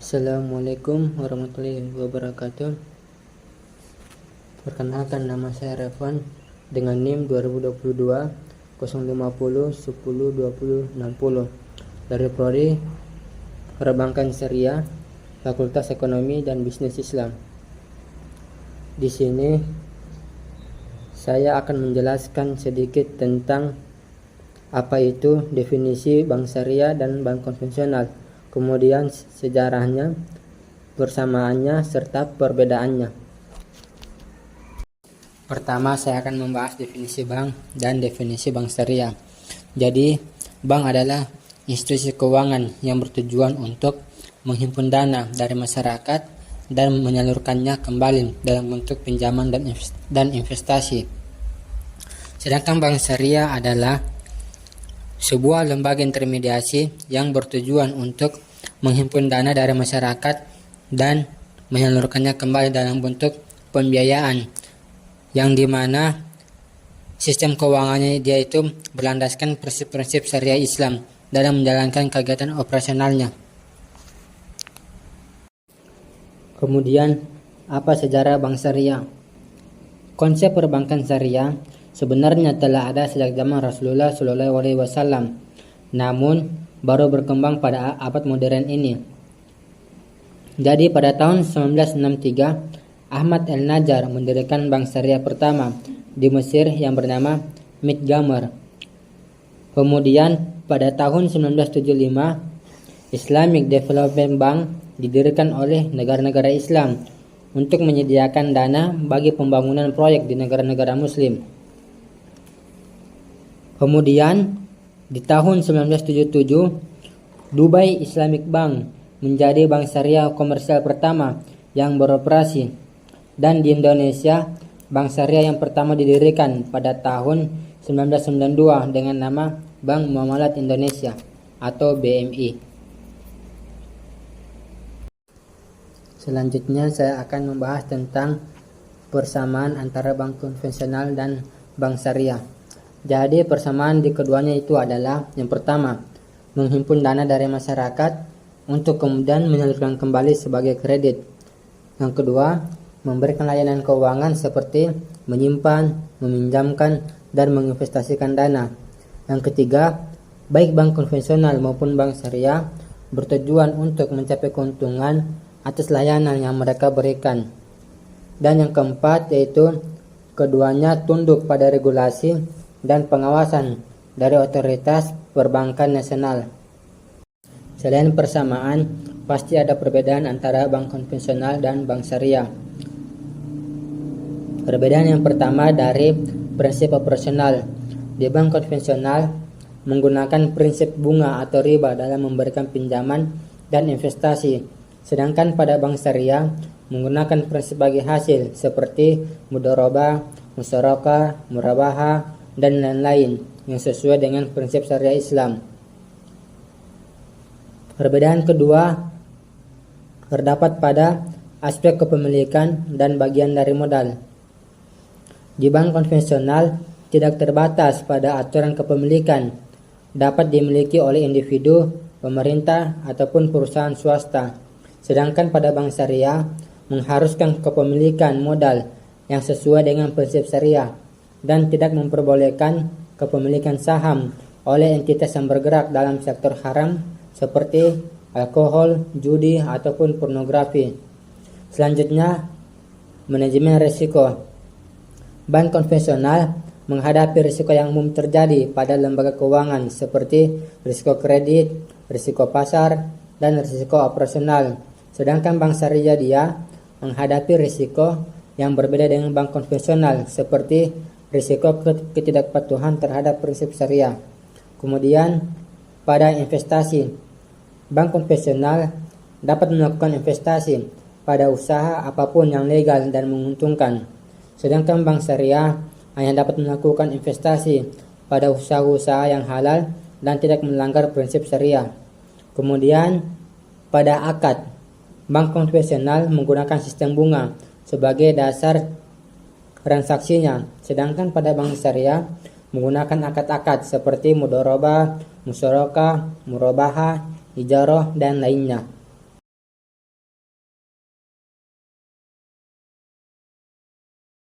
Assalamualaikum warahmatullahi wabarakatuh. Perkenalkan, nama saya Revan dengan NIM 2022 050 10 20 60 dari Prodi Perbankan Syariah, Fakultas Ekonomi dan Bisnis Islam. Di sini saya akan menjelaskan sedikit tentang apa itu definisi bank syariah dan bank konvensional, kemudian sejarahnya, persamaannya, serta perbedaannya. Pertama, saya akan membahas definisi bank dan definisi bank syariah. Jadi, bank adalah institusi keuangan yang bertujuan untuk menghimpun dana dari masyarakat dan menyalurkannya kembali dalam bentuk pinjaman dan investasi. Sedangkan bank syariah adalah sebuah lembaga intermediasi yang bertujuan untuk menghimpun dana dari masyarakat dan menyalurkannya kembali dalam bentuk pembiayaan, yang dimana sistem keuangannya dia itu berlandaskan prinsip-prinsip syariah Islam dalam menjalankan kegiatan operasionalnya. Kemudian, apa sejarah bank syariah? Konsep perbankan syariah sebenarnya telah ada sejak zaman Rasulullah SAW, namun baru berkembang pada abad modern ini. Jadi pada tahun 1963, Ahmad El-Najjar mendirikan bank syariah pertama di Mesir yang bernama Midgamer. Kemudian pada tahun 1975, Islamic Development Bank didirikan oleh negara-negara Islam untuk menyediakan dana bagi pembangunan proyek di negara-negara Muslim. Kemudian di tahun 1977, Dubai Islamic Bank menjadi bank syariah komersial pertama yang beroperasi, dan di Indonesia bank syariah yang pertama didirikan pada tahun 1992 dengan nama Bank Muamalat Indonesia atau BMI. Selanjutnya saya akan membahas tentang persamaan antara bank konvensional dan bank syariah. Jadi persamaan di keduanya itu adalah, yang pertama, menghimpun dana dari masyarakat untuk kemudian menyalurkan kembali sebagai kredit. Yang kedua, memberikan layanan keuangan seperti menyimpan, meminjamkan, dan menginvestasikan dana. Yang ketiga, baik bank konvensional maupun bank syariah bertujuan untuk mencapai keuntungan atas layanan yang mereka berikan. Dan yang keempat, yaitu keduanya tunduk pada regulasi dan pengawasan dari otoritas perbankan nasional. Selain persamaan, pasti ada perbedaan antara bank konvensional dan bank syariah. Perbedaan yang pertama dari prinsip operasional. Di bank konvensional menggunakan prinsip bunga atau riba dalam memberikan pinjaman dan investasi, sedangkan pada bank syariah menggunakan prinsip bagi hasil seperti mudharabah, musyarakah, murabahah, dan lain-lain yang sesuai dengan prinsip syariah Islam. Perbedaan kedua terdapat pada aspek kepemilikan dan bagian dari modal. Di bank konvensional tidak terbatas pada aturan kepemilikan, dapat dimiliki oleh individu, pemerintah, ataupun perusahaan swasta. Sedangkan pada bank syariah mengharuskan kepemilikan modal yang sesuai dengan prinsip syariah dan tidak memperbolehkan kepemilikan saham oleh entitas yang bergerak dalam sektor haram seperti alkohol, judi, ataupun pornografi. Selanjutnya, manajemen risiko. Bank konvensional menghadapi risiko yang umum terjadi pada lembaga keuangan seperti risiko kredit, risiko pasar, dan risiko operasional. Sedangkan bank syariah dia menghadapi risiko yang berbeda dengan bank konvensional seperti risiko ketidakpatuhan terhadap prinsip syariah. Kemudian pada investasi, bank konvensional dapat melakukan investasi pada usaha apapun yang legal dan menguntungkan. Sedangkan bank syariah hanya dapat melakukan investasi pada usaha-usaha yang halal dan tidak melanggar prinsip syariah. Kemudian pada akad, bank konvensional menggunakan sistem bunga sebagai dasar transaksinya, sedangkan pada bank syariah menggunakan akad-akad seperti mudharabah, musyarakah, murabahah, ijarah, dan lainnya.